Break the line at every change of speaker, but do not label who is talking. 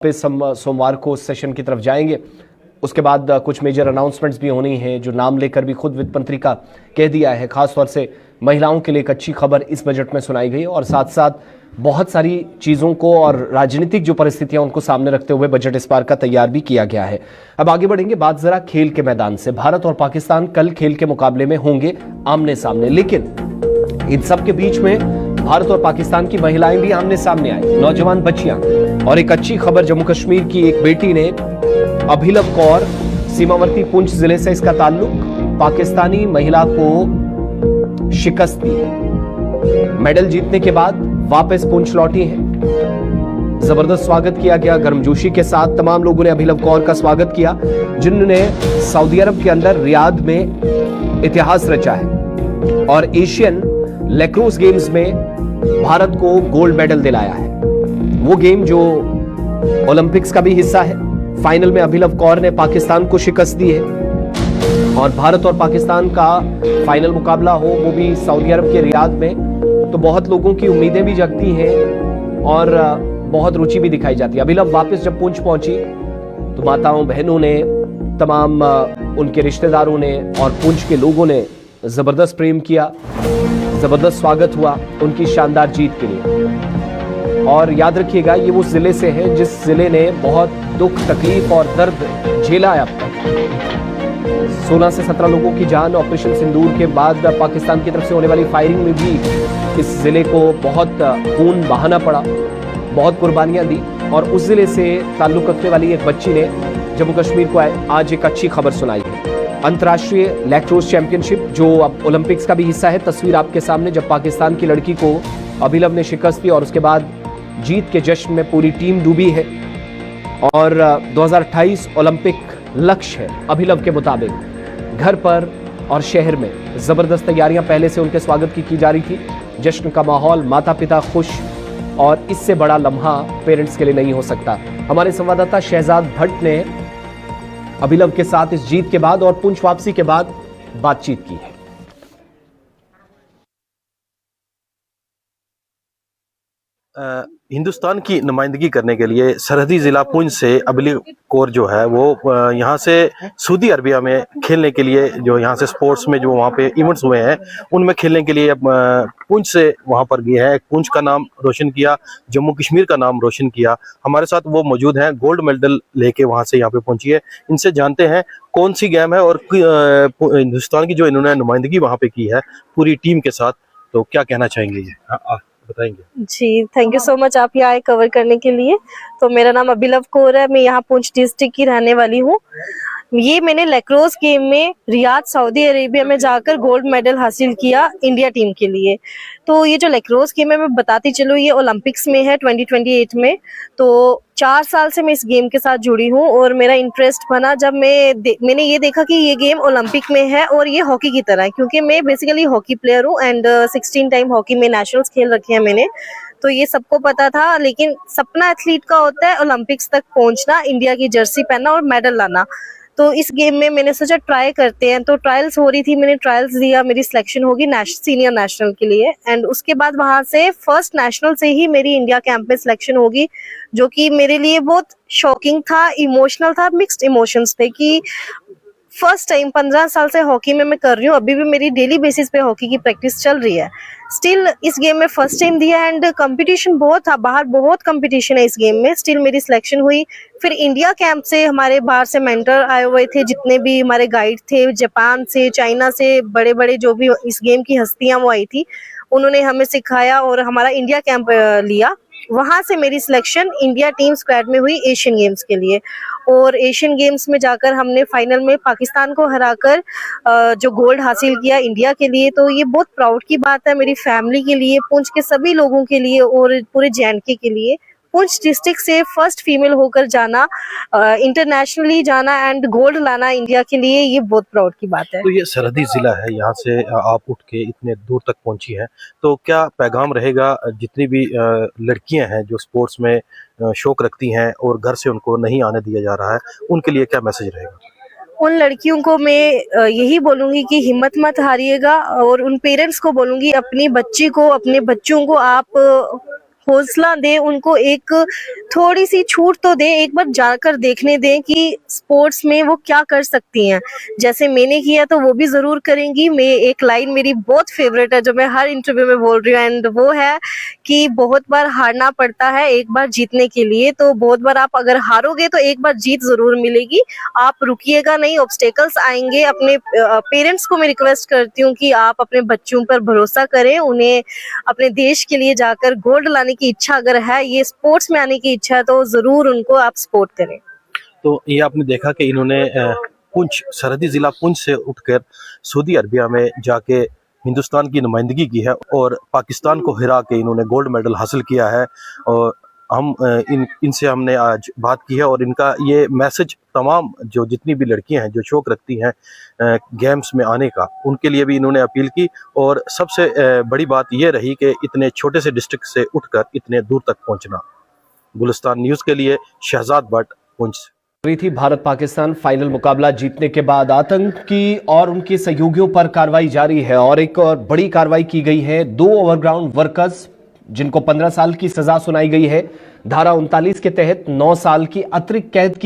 पे सोमवार को सेशन की तरफ जाएंगे। उसके बाद कुछ मेजर अनाउंसमेंट्स भी होनी है, जो नाम लेकर भी खुद वित्त मंत्री का कह दिया है। खासतौर से महिलाओं के लिए एक अच्छी खबर इस बजट में सुनाई गई और साथ साथ बहुत सारी चीज़ों को और राजनीतिक जो परिस्थितियां उनको सामने रखते हुए बजट इस बार का तैयार भी किया गया है। अब आगे बढ़ेंगे, बात जरा खेल के मैदान से। भारत और पाकिस्तान कल खेल के मुकाबले में होंगे आमने सामने, लेकिन इन सब के बीच में भारत और पाकिस्तान की महिलाएं भी आमने सामने आई, नौजवान बच्चियां। और एक अच्छी खबर, जम्मू कश्मीर की एक बेटी ने, अभिलव कौर, सीमावर्ती पुंछ जिले से इसका ताल्लुक, पाकिस्तानी महिला को शिकस्त दी। मेडल जीतने के बाद वापस पुंछ लौटी है। जबरदस्त स्वागत किया गया, गर्मजोशी के साथ तमाम लोगों ने अभिलव कौर का स्वागत किया, जिन्होंने सऊदी अरब के अंदर रियाद में इतिहास रचा है और एशियन लैक्रोस गेम्स में भारत को गोल्ड मेडल दिलाया है। वो गेम जो ओलंपिक्स का भी हिस्सा है। फाइनल में अभिलव कौर ने पाकिस्तान को शिकस्त दी है और भारत और पाकिस्तान का फाइनल मुकाबला हो, वो भी सऊदी अरब के रियाद में, तो बहुत लोगों की उम्मीदें भी जगती हैं और बहुत रुचि भी दिखाई जाती है। अभिलव वापस जब पुंछ पहुंची तो माताओं बहनों ने, तमाम उनके रिश्तेदारों ने और पुंछ के लोगों ने जबरदस्त प्रेम किया, जबरदस्त स्वागत हुआ उनकी शानदार जीत के लिए। और याद रखिएगा, ये वो जिले से है जिस जिले ने बहुत दुख, तकलीफ और दर्द झेला है अब तक। 16 से 17 लोगों की जान ऑपरेशन सिंदूर के बाद पाकिस्तान की तरफ से होने वाली फायरिंग में भी इस जिले को बहुत खून बहाना पड़ा, बहुत कुर्बानियां दी। और उस जिले से ताल्लुक रखने वाली एक बच्ची ने जम्मू कश्मीर को आज एक अच्छी खबर सुनाई है। अंतर्राष्ट्रीय लैक्रोस चैंपियनशिप, जो अब ओलंपिक्स का भी हिस्सा है, तस्वीर आपके सामने, जब पाकिस्तान की लड़की को अभिलव ने शिकस्त दी और उसके बाद जीत के जश्न में पूरी टीम डूबी है। और 2028 ओलंपिक लक्ष्य है अभिलव के मुताबिक। घर पर और शहर में जबरदस्त तैयारियां पहले से उनके स्वागत की जा रही थी। जश्न का माहौल, माता पिता खुश, और इससे बड़ा लम्हा पेरेंट्स के लिए नहीं हो सकता। हमारे संवाददाता शहजाद भट्ट ने अभिलव के साथ इस जीत के बाद और पुंछ वापसी के बाद बातचीत की है।
हिंदुस्तान की नुमाइंदगी करने के लिए सरहदी जिला पुंछ से अभिलव कौर जो है वो यहाँ से सऊदी अरबिया में खेलने के लिए, जो यहाँ से स्पोर्ट्स में जो वहाँ पे इवेंट्स हुए हैं उनमें खेलने के लिए पुंछ से वहाँ पर गए हैं। पुंछ का नाम रोशन किया, जम्मू कश्मीर का नाम रोशन किया। हमारे साथ वो मौजूद हैं, गोल्ड मेडल लेके वहाँ से यहाँ पे पहुंची है। इनसे जानते हैं कौन सी गेम है और हिंदुस्तान की जो इन्होंने नुमाइंदगी वहाँ पे की है पूरी टीम के साथ, तो क्या कहना चाहेंगे ये बताएंगे?
जी, थैंक यू सो मच आप यहाँ आए कवर करने के लिए। तो मेरा नाम अभिलव कौर है, मैं यहाँ पुंछ डिस्ट्रिक्ट की रहने वाली हूँ। ये मैंने लैक्रोस गेम में रियाद सऊदी अरेबिया में जाकर गोल्ड मेडल हासिल किया इंडिया टीम के लिए। तो ये जो लैक्रोस गेम है, मैं बताती चलूँ, ये ओलंपिक्स में है 2028 में। तो 4 साल से मैं इस गेम के साथ जुड़ी हूँ और मेरा इंटरेस्ट बना जब मैंने ये देखा कि ये गेम ओलंपिक में है और ये हॉकी की तरह है, क्योंकि मैं बेसिकली हॉकी प्लेयर हूँ एंड 16 टाइम हॉकी में नेशनल्स खेल रखे हैं मैंने। तो ये सबको पता था, लेकिन सपना एथलीट का होता है ओलंपिक्स तक पहुंचना, इंडिया की जर्सी पहनना और मेडल लाना। तो इस गेम में मैंने सोचा ट्राई करते हैं, तो ट्रायल्स हो रही थी, मैंने ट्रायल्स दिया, मेरी सिलेक्शन होगी सीनियर नेशनल के लिए। एंड उसके बाद वहां से फर्स्ट नेशनल से ही मेरी इंडिया कैंप में सिलेक्शन होगी, जो कि मेरे लिए बहुत शॉकिंग था, इमोशनल था, मिक्स्ड इमोशंस थे कि फर्स्ट टाइम 15 साल से हॉकी में मैं कर रही हूँ, अभी भी मेरी डेली बेसिस पे हॉकी की प्रैक्टिस चल रही है। स्टिल इस गेम में फर्स्ट टाइम दिया एंड कंपटीशन बहुत था, बाहर बहुत कंपटीशन है इस गेम में। स्टिल मेरी सिलेक्शन हुई। फिर इंडिया कैंप से हमारे बाहर से मेंटर आए हुए थे, जितने भी हमारे गाइड थे, जापान से, चाइना से, बड़े बड़े जो भी इस गेम की हस्तियां वो आई थी, उन्होंने हमें सिखाया और हमारा इंडिया कैंप लिया। वहां से मेरी सिलेक्शन इंडिया टीम स्क्वाड में हुई एशियन गेम्स के लिए। और एशियन गेम्स में जाकर हमने फाइनल में पाकिस्तान को हराकर जो गोल्ड हासिल किया इंडिया के लिए। तो ये बहुत प्राउड की बात है मेरी फैमिली के लिए, पुंछ के सभी लोगों के लिए और पूरे JNK के लिए। पुंछ डिस्ट्रिक्ट से फर्स्ट फीमेल होकर जाना, इंटरनेशनली जाना एंड गोल्ड लाना इंडिया के लिए, ये बहुत प्राउड की बात है।
तो ये सरहदी जिला है, यहाँ से आप उठ के इतने दूर तक पहुंची हैं, तो क्या पैगाम रहेगा जितनी भी लड़कियां हैं जो स्पोर्ट्स में शौक रखती हैं और घर से उनको नहीं आने दिया जा रहा है, उनके लिए क्या मैसेज रहेगा?
उन लड़कियों को मैं यही बोलूंगी कि हिम्मत मत हारिएगा, और उन पेरेंट्स को बोलूंगी अपनी बच्ची को, अपने बच्चों को आप हौसला दें, उनको एक थोड़ी सी छूट तो दें, एक बार जाकर देखने दें कि स्पोर्ट्स में वो क्या कर सकती हैं। जैसे मैंने किया तो वो भी जरूर करेंगी। मैं एक लाइन मेरी बहुत फेवरेट है जो मैं हर इंटरव्यू में बोल रही हूँ, एंड वो है कि बहुत बार हारना पड़ता है एक बार जीतने के लिए। तो बहुत बार आप अगर हारोगे तो एक बार जीत जरूर मिलेगी, आप रुकिएगा नहीं, ऑब्स्टेकल्स आएंगे। अपने पेरेंट्स को मैं रिक्वेस्ट करती हूँ कि आप अपने बच्चों पर भरोसा करें, उन्हें अपने देश के लिए जाकर गोल्ड लाने की इच्छा अगर है, ये स्पोर्ट्स में आने की इच्छा है, तो जरूर उनको आप सपोर्ट करें।
तो ये आपने देखा कि इन्होंने पुंछ, सरहदी जिला पुंछ से उठकर सऊदी अरबिया में जाके हिंदुस्तान की नुमाइंदगी की है और पाकिस्तान को हरा के इन्होंने गोल्ड मेडल हासिल किया है। और हम इनसे हमने आज बात की है और इनका ये मैसेज तमाम जो जितनी भी लड़कियां हैं जो शौक रखती हैं गेम्स में आने का, उनके लिए भी इन्होंने अपील की। और सबसे बड़ी बात ये रही कि इतने छोटे से डिस्ट्रिक्ट से उठकर इतने दूर तक पहुंचना। गुलिस्तान न्यूज़ के लिए शहजाद भट्ट, पुंछ।
रही थी भारत पाकिस्तान फाइनल मुकाबला जीतने के बाद आतंकी और उनके सहयोगियों पर कार्रवाई जारी है और एक और बड़ी कार्रवाई की गई है। 2 ओवरग्राउंड वर्कर्स जिनको 15 साल की सजा सुनाई गई है। धारा 39 के तहत 9 साल की अतिरिक्त कैद की